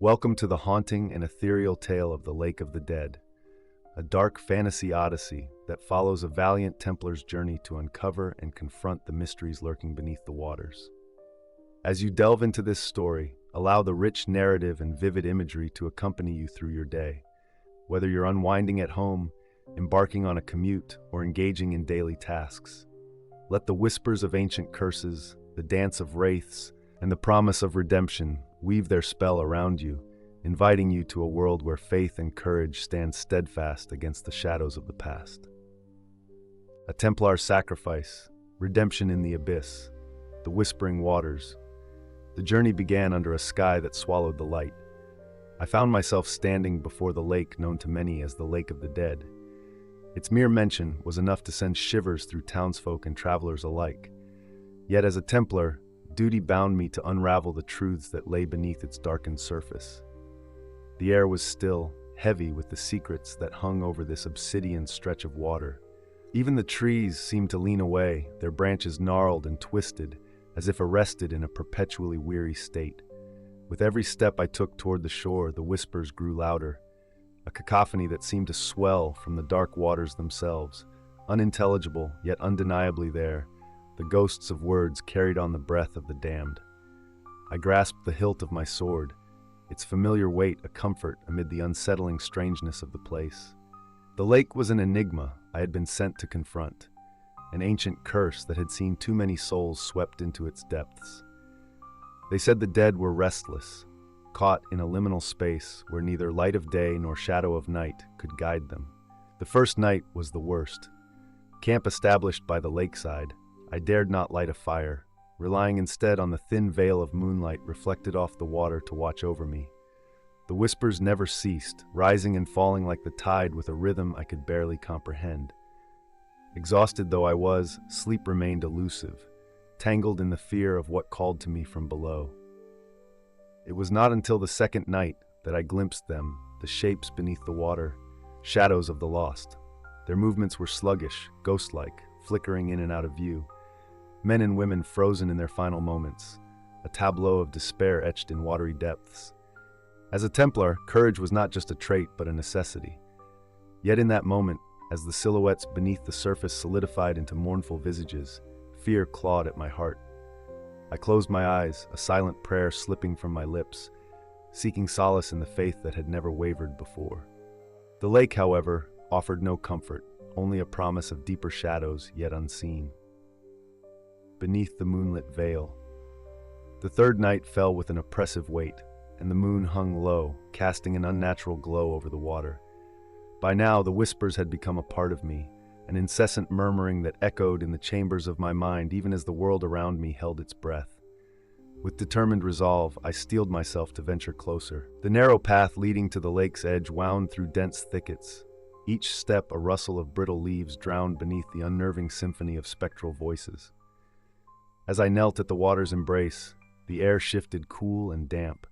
Welcome to the haunting and ethereal tale of the Lake of the Dead, a dark fantasy odyssey that follows a valiant Templar's journey to uncover and confront the mysteries lurking beneath the waters. As you delve into this story, allow the rich narrative and vivid imagery to accompany you through your day. Whether you're unwinding at home, embarking on a commute, or engaging in daily tasks, let the whispers of ancient curses, the dance of wraiths, and the promise of redemption weave their spell around you, inviting you to a world where faith and courage stand steadfast against the shadows of the past. A Templar sacrifice, redemption in the abyss, the whispering waters. The journey began under a sky that swallowed the light. I found myself standing before the lake known to many as the Lake of the Dead. Its mere mention was enough to send shivers through townsfolk and travelers alike. Yet as a Templar, duty bound me to unravel the truths that lay beneath its darkened surface. The air was still, heavy with the secrets that hung over this obsidian stretch of water. Even the trees seemed to lean away, their branches gnarled and twisted, as if arrested in a perpetually weary state. With every step I took toward the shore, the whispers grew louder, a cacophony that seemed to swell from the dark waters themselves, unintelligible yet undeniably there. The ghosts of words carried on the breath of the damned. I grasped the hilt of my sword, its familiar weight a comfort amid the unsettling strangeness of the place. The lake was an enigma I had been sent to confront, an ancient curse that had seen too many souls swept into its depths. They said the dead were restless, caught in a liminal space where neither light of day nor shadow of night could guide them. The first night was the worst. Camp established by the lakeside, I dared not light a fire, relying instead on the thin veil of moonlight reflected off the water to watch over me. The whispers never ceased, rising and falling like the tide with a rhythm I could barely comprehend. Exhausted though I was, sleep remained elusive, tangled in the fear of what called to me from below. It was not until the second night that I glimpsed them, the shapes beneath the water, shadows of the lost. Their movements were sluggish, ghost-like, flickering in and out of view. Men and women frozen in their final moments, a tableau of despair etched in watery depths. As a Templar, courage was not just a trait but a necessity. Yet in that moment, as the silhouettes beneath the surface solidified into mournful visages, fear clawed at my heart. I closed my eyes, a silent prayer slipping from my lips, seeking solace in the faith that had never wavered before. The lake, however, offered no comfort, only a promise of deeper shadows yet unseen. Beneath the moonlit veil, the third night fell with an oppressive weight, and the moon hung low, casting an unnatural glow over the water. By now, the whispers had become a part of me, an incessant murmuring that echoed in the chambers of my mind even as the world around me held its breath. With determined resolve, I steeled myself to venture closer. The narrow path leading to the lake's edge wound through dense thickets, each step a rustle of brittle leaves drowned beneath the unnerving symphony of spectral voices. As I knelt at the water's embrace, the air shifted cool and damp,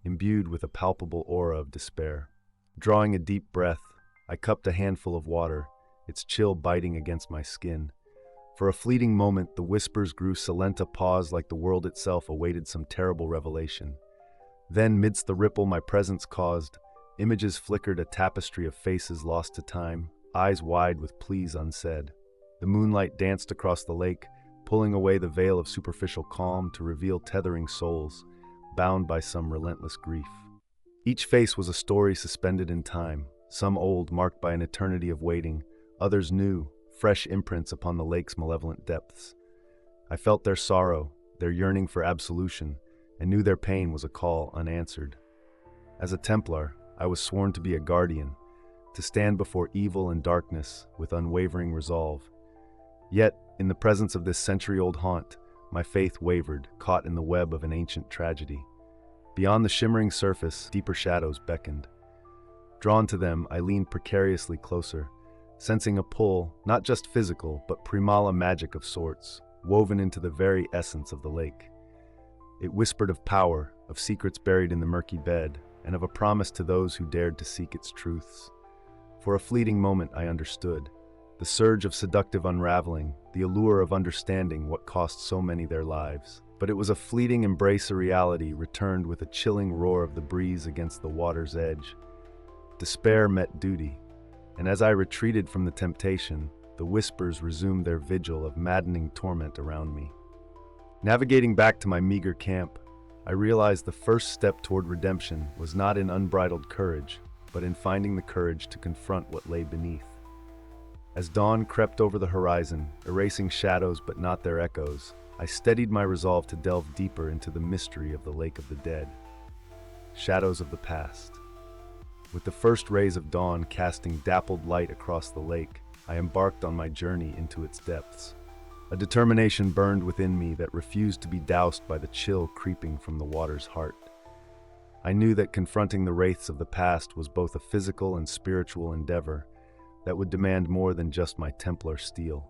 imbued with a palpable aura of despair. Drawing a deep breath, I cupped a handful of water, its chill biting against my skin. For a fleeting moment, the whispers grew silent, a pause like the world itself awaited some terrible revelation. Then, midst the ripple my presence caused, images flickered, a tapestry of faces lost to time, eyes wide with pleas unsaid. The moonlight danced across the lake, pulling away the veil of superficial calm to reveal tethering souls, bound by some relentless grief. Each face was a story suspended in time, some old, marked by an eternity of waiting, others new, fresh imprints upon the lake's malevolent depths. I felt their sorrow, their yearning for absolution, and knew their pain was a call unanswered. As a Templar, I was sworn to be a guardian, to stand before evil and darkness with unwavering resolve. Yet, in the presence of this century-old haunt, my faith wavered, caught in the web of an ancient tragedy. Beyond the shimmering surface, deeper shadows beckoned. Drawn to them, I leaned precariously closer, sensing a pull, not just physical, but primala magic of sorts, woven into the very essence of the lake. It whispered of power, of secrets buried in the murky bed, and of a promise to those who dared to seek its truths. For a fleeting moment, I understood. The surge of seductive unraveling, the allure of understanding what cost so many their lives. But it was a fleeting embrace of reality returned with a chilling roar of the breeze against the water's edge. Despair met duty, and as I retreated from the temptation, the whispers resumed their vigil of maddening torment around me. Navigating back to my meager camp, I realized the first step toward redemption was not in unbridled courage, but in finding the courage to confront what lay beneath. As dawn crept over the horizon, erasing shadows but not their echoes, I steadied my resolve to delve deeper into the mystery of the Lake of the Dead. Shadows of the past. With the first rays of dawn casting dappled light across the lake, I embarked on my journey into its depths. A determination burned within me that refused to be doused by the chill creeping from the water's heart. I knew that confronting the wraiths of the past was both a physical and spiritual endeavor that would demand more than just my Templar steel.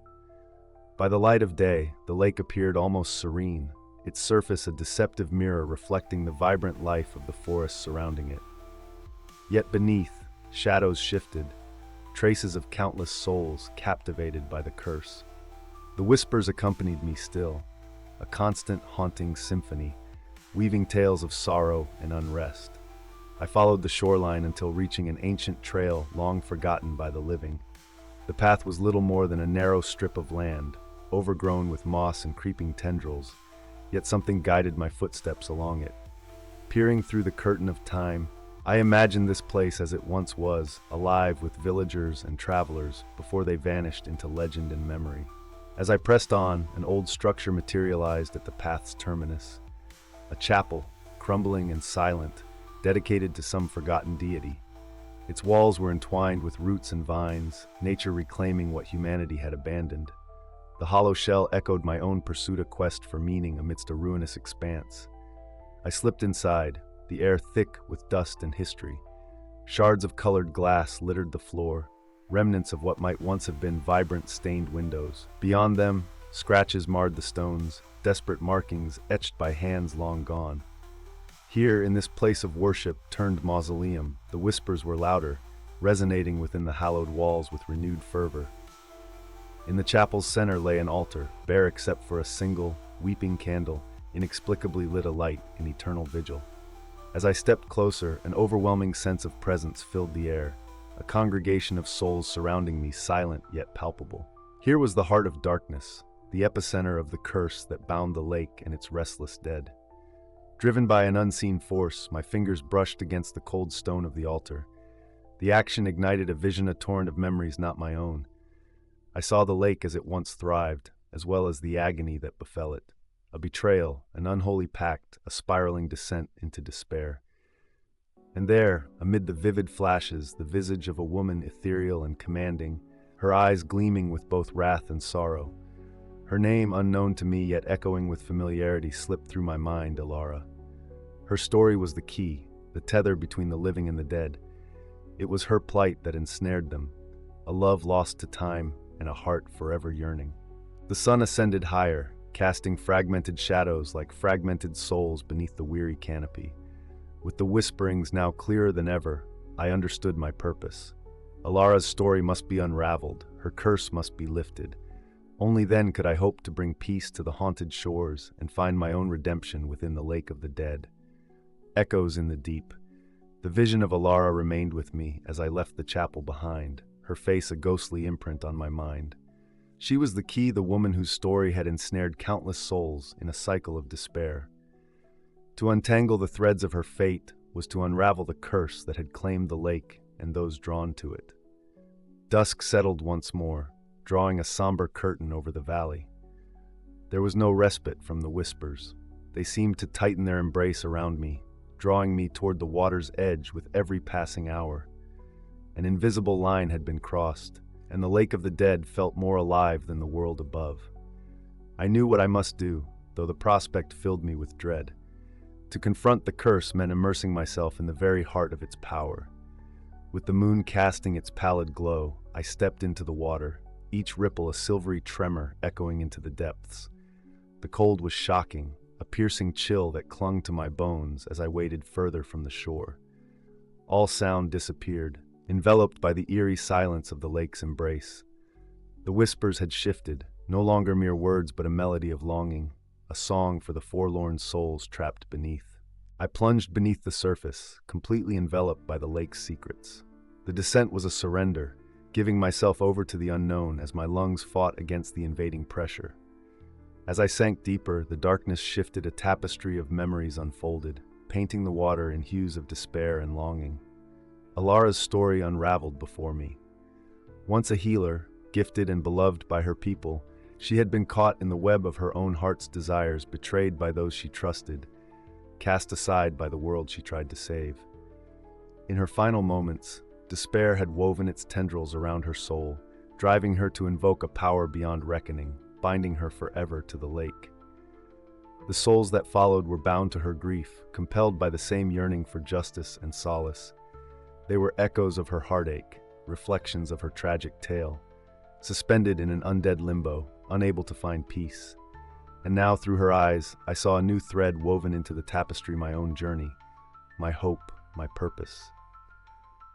By the light of day, the lake appeared almost serene, its surface a deceptive mirror reflecting the vibrant life of the forest surrounding it. Yet beneath, shadows shifted, traces of countless souls captivated by the curse. The whispers accompanied me still, a constant haunting symphony, weaving tales of sorrow and unrest. I followed the shoreline until reaching an ancient trail long forgotten by the living. The path was little more than a narrow strip of land, overgrown with moss and creeping tendrils, yet something guided my footsteps along it. Peering through the curtain of time, I imagined this place as it once was, alive with villagers and travelers before they vanished into legend and memory. As I pressed on, an old structure materialized at the path's terminus. A chapel, crumbling and silent, dedicated to some forgotten deity. Its walls were entwined with roots and vines, nature reclaiming what humanity had abandoned. The hollow shell echoed my own pursuit, a quest for meaning amidst a ruinous expanse. I slipped inside, the air thick with dust and history. Shards of colored glass littered the floor, remnants of what might once have been vibrant stained windows. Beyond them, scratches marred the stones, desperate markings etched by hands long gone. Here, in this place of worship turned mausoleum, the whispers were louder, resonating within the hallowed walls with renewed fervor. In the chapel's center lay an altar, bare except for a single, weeping candle, inexplicably lit alight in eternal vigil. As I stepped closer, an overwhelming sense of presence filled the air, a congregation of souls surrounding me, silent yet palpable. Here was the heart of darkness, the epicenter of the curse that bound the lake and its restless dead. Driven by an unseen force, my fingers brushed against the cold stone of the altar. The action ignited a vision, a torrent of memories not my own. I saw the lake as it once thrived, as well as the agony that befell it. A betrayal, an unholy pact, a spiraling descent into despair. And there, amid the vivid flashes, the visage of a woman ethereal and commanding, her eyes gleaming with both wrath and sorrow. Her name, unknown to me yet echoing with familiarity, slipped through my mind, Elara. Her story was the key, the tether between the living and the dead. It was her plight that ensnared them, a love lost to time and a heart forever yearning. The sun ascended higher, casting fragmented shadows like fragmented souls beneath the weary canopy. With the whisperings now clearer than ever, I understood my purpose. Elara's story must be unraveled, her curse must be lifted. Only then could I hope to bring peace to the haunted shores and find my own redemption within the Lake of the Dead. Echoes in the deep. The vision of Elara remained with me as I left the chapel behind, her face a ghostly imprint on my mind. She was the key, the woman whose story had ensnared countless souls in a cycle of despair. To untangle the threads of her fate was to unravel the curse that had claimed the lake and those drawn to it. Dusk settled once more, drawing a somber curtain over the valley. There was no respite from the whispers. They seemed to tighten their embrace around me, drawing me toward the water's edge with every passing hour. An invisible line had been crossed, and the Lake of the Dead felt more alive than the world above. I knew what I must do, though the prospect filled me with dread. To confront the curse meant immersing myself in the very heart of its power. With the moon casting its pallid glow, I stepped into the water, each ripple a silvery tremor echoing into the depths. The cold was shocking, a piercing chill that clung to my bones as I waded further from the shore. All sound disappeared, enveloped by the eerie silence of the lake's embrace. The whispers had shifted, no longer mere words but a melody of longing, a song for the forlorn souls trapped beneath. I plunged beneath the surface, completely enveloped by the lake's secrets. The descent was a surrender, giving myself over to the unknown as my lungs fought against the invading pressure. As I sank deeper, the darkness shifted, a tapestry of memories unfolded, painting the water in hues of despair and longing. Elara's story unraveled before me. Once a healer, gifted and beloved by her people, she had been caught in the web of her own heart's desires, betrayed by those she trusted, cast aside by the world she tried to save. In her final moments, despair had woven its tendrils around her soul, driving her to invoke a power beyond reckoning, binding her forever to the lake. The souls that followed were bound to her grief, compelled by the same yearning for justice and solace. They were echoes of her heartache, reflections of her tragic tale, suspended in an undead limbo, unable to find peace. And now, through her eyes, I saw a new thread woven into the tapestry, my own journey, my hope, my purpose.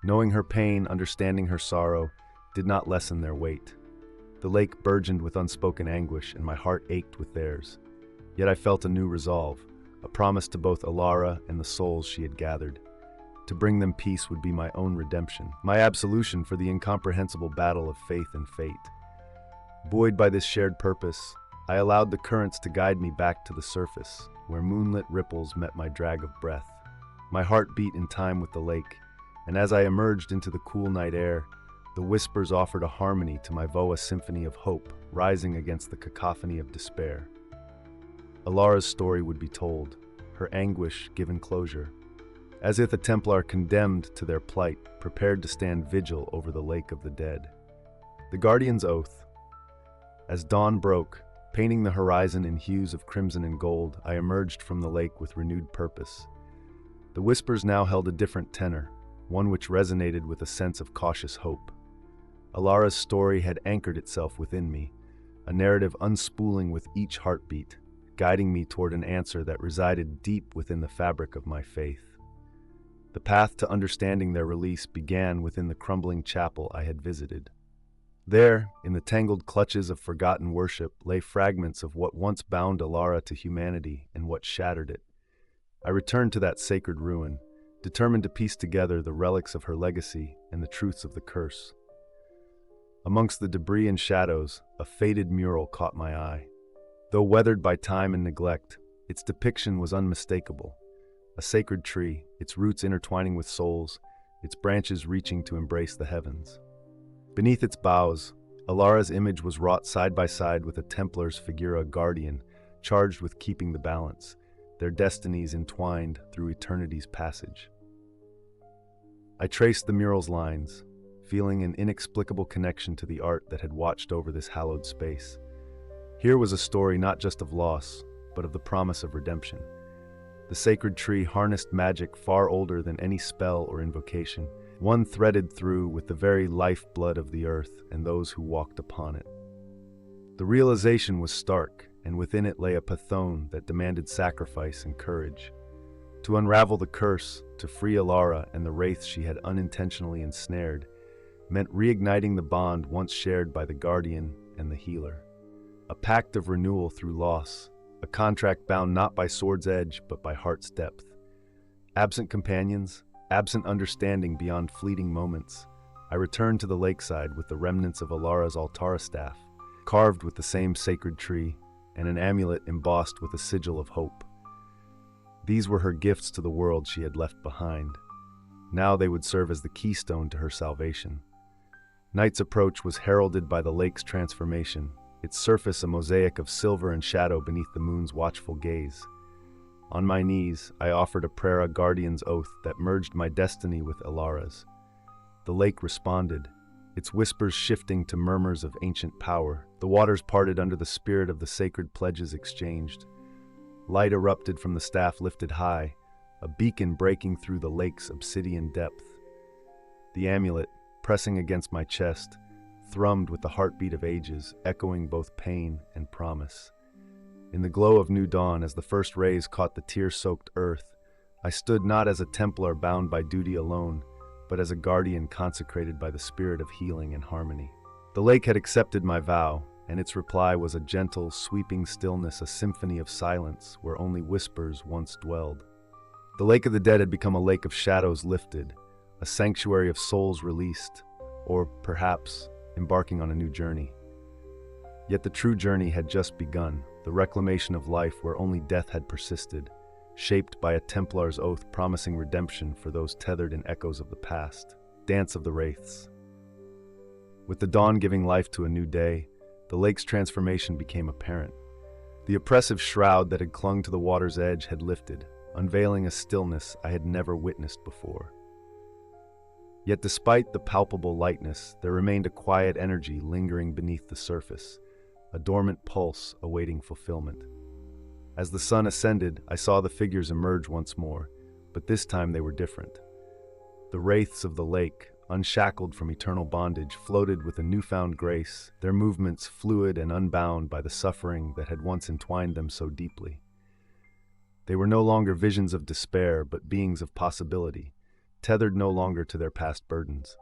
Knowing her pain, understanding her sorrow, did not lessen their weight. The lake burgeoned with unspoken anguish, and my heart ached with theirs. Yet I felt a new resolve, a promise to both Elara and the souls she had gathered. To bring them peace would be my own redemption, my absolution for the incomprehensible battle of faith and fate. Buoyed by this shared purpose, I allowed the currents to guide me back to the surface, where moonlit ripples met my drag of breath. My heart beat in time with the lake, and as I emerged into the cool night air, the whispers offered a harmony to my voa symphony of hope, rising against the cacophony of despair. Elara's story would be told, her anguish given closure, as if a Templar condemned to their plight, prepared to stand vigil over the lake of the dead. The Guardian's Oath. As dawn broke, painting the horizon in hues of crimson and gold, I emerged from the lake with renewed purpose. The whispers now held a different tenor, one which resonated with a sense of cautious hope. Elara's story had anchored itself within me, a narrative unspooling with each heartbeat, guiding me toward an answer that resided deep within the fabric of my faith. The path to understanding their release began within the crumbling chapel I had visited. There, in the tangled clutches of forgotten worship, lay fragments of what once bound Elara to humanity and what shattered it. I returned to that sacred ruin, determined to piece together the relics of her legacy and the truths of the curse. Amongst the debris and shadows, a faded mural caught my eye. Though weathered by time and neglect, its depiction was unmistakable. A sacred tree, its roots intertwining with souls, its branches reaching to embrace the heavens. Beneath its boughs, Elara's image was wrought side by side with a Templar's figura guardian, charged with keeping the balance, their destinies entwined through eternity's passage. I traced the mural's lines, feeling an inexplicable connection to the art that had watched over this hallowed space. Here was a story not just of loss, but of the promise of redemption. The sacred tree harnessed magic far older than any spell or invocation, one threaded through with the very lifeblood of the earth and those who walked upon it. The realization was stark, and within it lay a pathone that demanded sacrifice and courage. To unravel the curse, to free Elara and the wraiths she had unintentionally ensnared, meant reigniting the bond once shared by the guardian and the healer. A pact of renewal through loss, a contract bound not by sword's edge but by heart's depth. Absent companions, absent understanding beyond fleeting moments, I returned to the lakeside with the remnants of Elara's altara staff, carved with the same sacred tree, and an amulet embossed with a sigil of hope. These were her gifts to the world she had left behind. Now they would serve as the keystone to her salvation. Night's approach was heralded by the lake's transformation, its surface a mosaic of silver and shadow beneath the moon's watchful gaze. On my knees, I offered a prayer, a guardian's oath that merged my destiny with Elara's. The lake responded, its whispers shifting to murmurs of ancient power. The waters parted under the spirit of the sacred pledges exchanged. Light erupted from the staff lifted high, a beacon breaking through the lake's obsidian depth. The amulet, pressing against my chest, thrummed with the heartbeat of ages, echoing both pain and promise. In the glow of new dawn, as the first rays caught the tear-soaked earth, I stood not as a Templar bound by duty alone, but as a guardian consecrated by the spirit of healing and harmony. The lake had accepted my vow, and its reply was a gentle, sweeping stillness, a symphony of silence where only whispers once dwelled. The Lake of the Dead had become a lake of shadows lifted, a sanctuary of souls released, or perhaps embarking on a new journey. Yet the true journey had just begun, the reclamation of life where only death had persisted, shaped by a Templar's oath promising redemption for those tethered in echoes of the past. Dance of the Wraiths. With the dawn giving life to a new day, the lake's transformation became apparent. The oppressive shroud that had clung to the water's edge had lifted, unveiling a stillness I had never witnessed before. Yet despite the palpable lightness, there remained a quiet energy lingering beneath the surface, a dormant pulse awaiting fulfillment. As the sun ascended, I saw the figures emerge once more, but this time they were different. The wraiths of the lake, unshackled from eternal bondage, floated with a newfound grace, their movements fluid and unbound by the suffering that had once entwined them so deeply. They were no longer visions of despair, but beings of possibility, tethered no longer to their past burdens.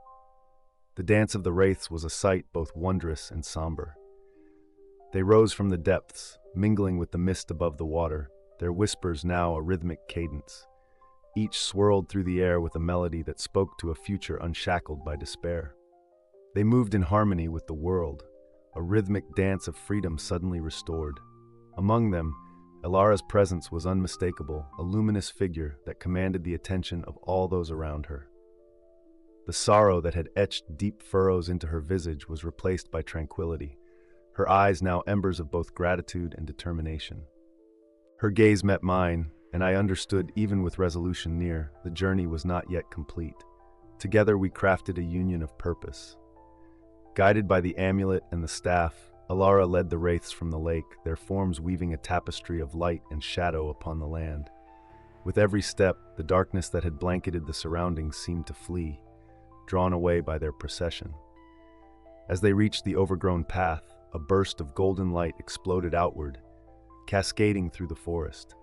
The dance of the wraiths was a sight both wondrous and somber. They rose from the depths, mingling with the mist above the water, their whispers now a rhythmic cadence. Each swirled through the air with a melody that spoke to a future unshackled by despair. They moved in harmony with the world, a rhythmic dance of freedom suddenly restored. Among them, Elara's presence was unmistakable, a luminous figure that commanded the attention of all those around her. The sorrow that had etched deep furrows into her visage was replaced by tranquility, her eyes now embers of both gratitude and determination. Her gaze met mine, and I understood, even with resolution near, the journey was not yet complete. Together we crafted a union of purpose. Guided by the amulet and the staff, Elara led the wraiths from the lake, their forms weaving a tapestry of light and shadow upon the land. With every step, the darkness that had blanketed the surroundings seemed to flee, drawn away by their procession. As they reached the overgrown path, a burst of golden light exploded outward, cascading through the forest.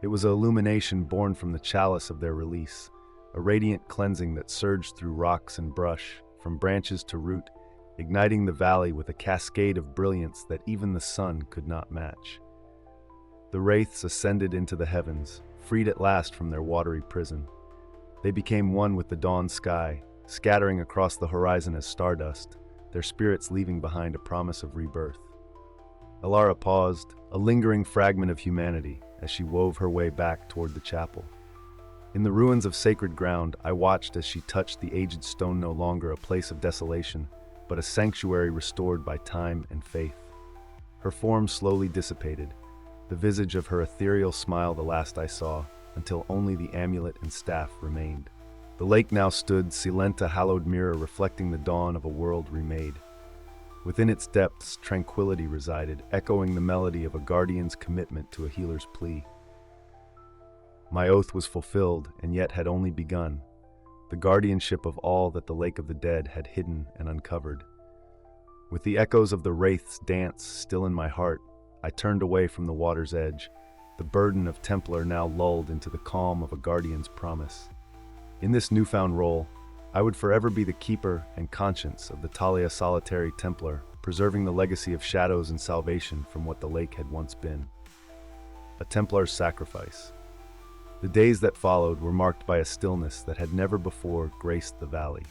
It was an illumination born from the chalice of their release, a radiant cleansing that surged through rocks and brush, from branches to root, igniting the valley with a cascade of brilliance that even the sun could not match. The wraiths ascended into the heavens, freed at last from their watery prison. They became one with the dawn sky, scattering across the horizon as stardust, their spirits leaving behind a promise of rebirth. Elara paused, a lingering fragment of humanity, as she wove her way back toward the chapel. In the ruins of sacred ground, I watched as she touched the aged stone, no longer a place of desolation, but a sanctuary restored by time and faith. Her form slowly dissipated, the visage of her ethereal smile the last I saw, until only the amulet and staff remained. The lake now stood, silent, a hallowed mirror reflecting the dawn of a world remade. Within its depths, tranquility resided, echoing the melody of a guardian's commitment to a healer's plea. My oath was fulfilled, and yet had only begun. The guardianship of all that the Lake of the Dead had hidden and uncovered. With the echoes of the wraith's dance still in my heart, I turned away from the water's edge, the burden of Templar now lulled into the calm of a guardian's promise. In this newfound role, I would forever be the keeper and conscience of the Talia solitary Templar, preserving the legacy of shadows and salvation from what the lake had once been. A Templar's sacrifice. The days that followed were marked by a stillness that had never before graced the valley.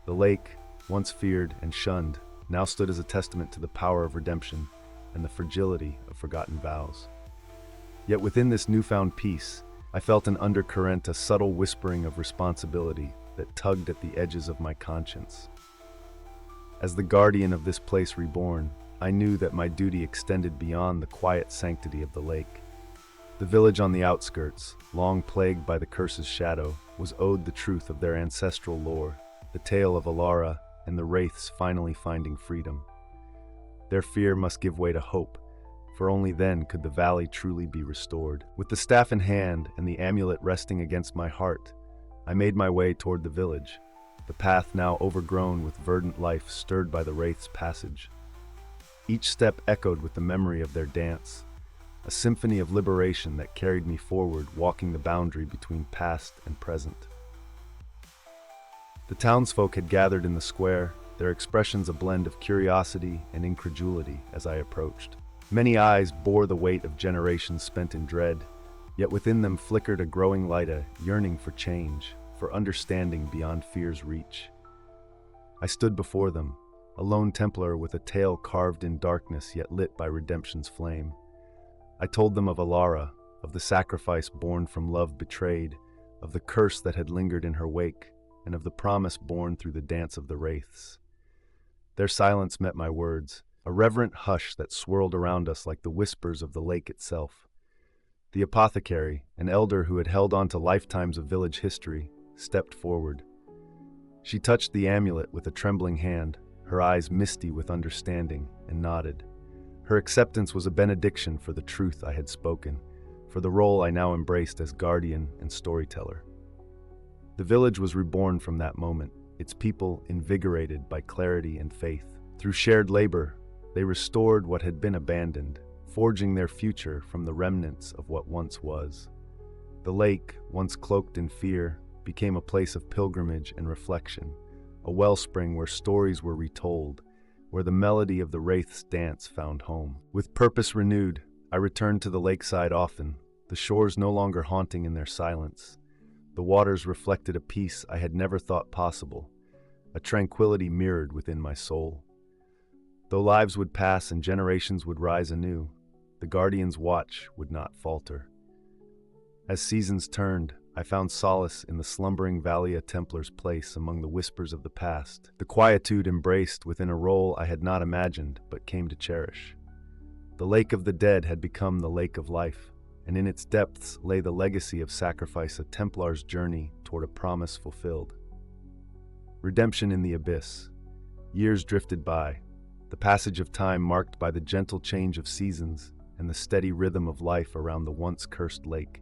The lake, once feared and shunned, now stood as a testament to the power of redemption and the fragility of forgotten vows. Yet within this newfound peace, I felt an undercurrent, a subtle whispering of responsibility that tugged at the edges of my conscience. As the guardian of this place reborn, I knew that my duty extended beyond the quiet sanctity of the lake. The village on the outskirts, long plagued by the curse's shadow, was owed the truth of their ancestral lore, the tale of Elara and the wraiths finally finding freedom. Their fear must give way to hope, for only then could the valley truly be restored. With the staff in hand and the amulet resting against my heart, I made my way toward the village, the path now overgrown with verdant life stirred by the wraith's passage. Each step echoed with the memory of their dance, a symphony of liberation that carried me forward, walking the boundary between past and present. The townsfolk had gathered in the square, their expressions a blend of curiosity and incredulity as I approached. Many eyes bore the weight of generations spent in dread, yet within them flickered a growing light, a yearning for change, for understanding beyond fear's reach. I stood before them, a lone Templar with a tale carved in darkness yet lit by redemption's flame. I told them of Elara, of the sacrifice born from love betrayed, of the curse that had lingered in her wake, and of the promise born through the dance of the wraiths. Their silence met my words, a reverent hush that swirled around us like the whispers of the lake itself. The apothecary, an elder who had held on to lifetimes of village history, stepped forward. She touched the amulet with a trembling hand, her eyes misty with understanding, and nodded. Her acceptance was a benediction for the truth I had spoken, for the role I now embraced as guardian and storyteller. The village was reborn from that moment, its people invigorated by clarity and faith. Through shared labor, they restored what had been abandoned, forging their future from the remnants of what once was. The lake, once cloaked in fear, became a place of pilgrimage and reflection, a wellspring where stories were retold, where the melody of the wraith's dance found home. With purpose renewed, I returned to the lakeside often, the shores no longer haunting in their silence. The waters reflected a peace I had never thought possible, a tranquility mirrored within my soul. Though lives would pass and generations would rise anew, the Guardian's watch would not falter. As seasons turned, I found solace in the slumbering valley, a Templar's place among the whispers of the past, the quietude embraced within a role I had not imagined but came to cherish. The Lake of the Dead had become the Lake of Life, and in its depths lay the legacy of sacrifice, a Templar's journey toward a promise fulfilled. Redemption in the abyss. Years drifted by, the passage of time marked by the gentle change of seasons and the steady rhythm of life around the once cursed lake.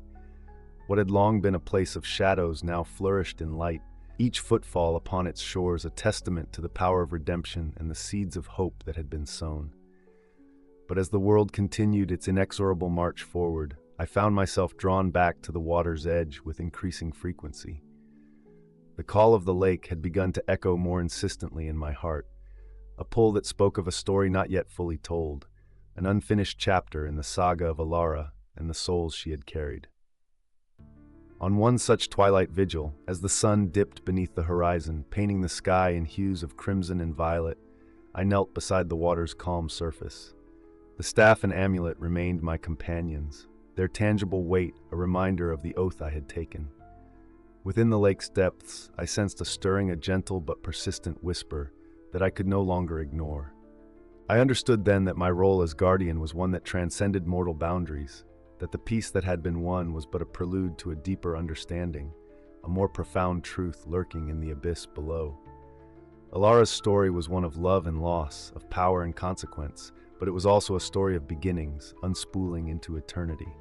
What had long been a place of shadows now flourished in light, each footfall upon its shores a testament to the power of redemption and the seeds of hope that had been sown. But as the world continued its inexorable march forward, I found myself drawn back to the water's edge with increasing frequency. The call of the lake had begun to echo more insistently in my heart, a pull that spoke of a story not yet fully told, an unfinished chapter in the saga of Elara and the souls she had carried. On one such twilight vigil, as the sun dipped beneath the horizon, painting the sky in hues of crimson and violet, I knelt beside the water's calm surface. The staff and amulet remained my companions, their tangible weight a reminder of the oath I had taken. Within the lake's depths, I sensed a stirring, a gentle but persistent whisper that I could no longer ignore. I understood then that my role as guardian was one that transcended mortal boundaries, that the peace that had been won was but a prelude to a deeper understanding, a more profound truth lurking in the abyss below. Elara's story was one of love and loss, of power and consequence, but it was also a story of beginnings, unspooling into eternity.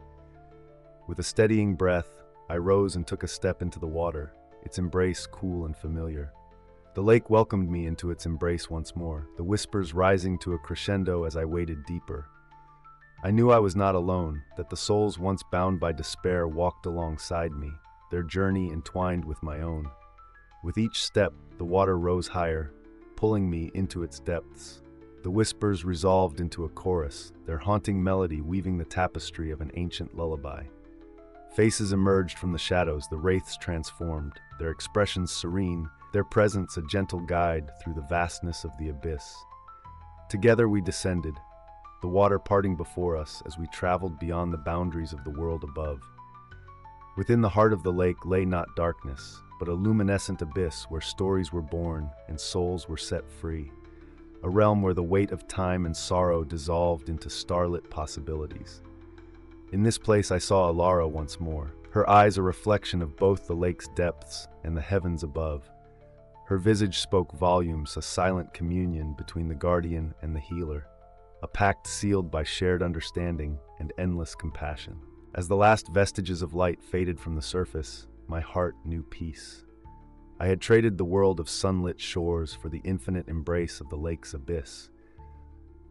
With a steadying breath, I rose and took a step into the water, its embrace cool and familiar. The lake welcomed me into its embrace once more, the whispers rising to a crescendo as I waded deeper. I knew I was not alone, that the souls once bound by despair walked alongside me, their journey entwined with my own. With each step, the water rose higher, pulling me into its depths. The whispers resolved into a chorus, their haunting melody weaving the tapestry of an ancient lullaby. Faces emerged from the shadows, the wraiths transformed, their expressions serene, their presence a gentle guide through the vastness of the abyss. Together we descended, the water parting before us as we traveled beyond the boundaries of the world above. Within the heart of the lake lay not darkness, but a luminescent abyss where stories were born and souls were set free. A realm where the weight of time and sorrow dissolved into starlit possibilities. In this place I saw Elara once more, her eyes a reflection of both the lake's depths and the heavens above. Her visage spoke volumes, a silent communion between the guardian and the healer, a pact sealed by shared understanding and endless compassion. As the last vestiges of light faded from the surface, my heart knew peace. I had traded the world of sunlit shores for the infinite embrace of the lake's abyss.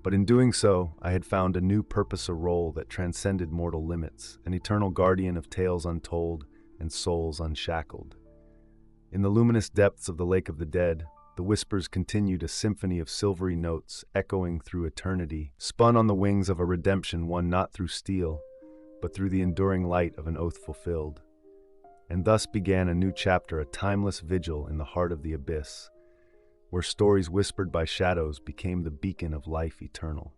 But in doing so, I had found a new purpose, a role that transcended mortal limits, an eternal guardian of tales untold and souls unshackled. In the luminous depths of the Lake of the Dead, The whispers continued, a symphony of silvery notes echoing through eternity, spun on the wings of a redemption won not through steel, but through the enduring light of an oath fulfilled. And thus began a new chapter, a timeless vigil in the heart of the abyss, where stories whispered by shadows became the beacon of life eternal.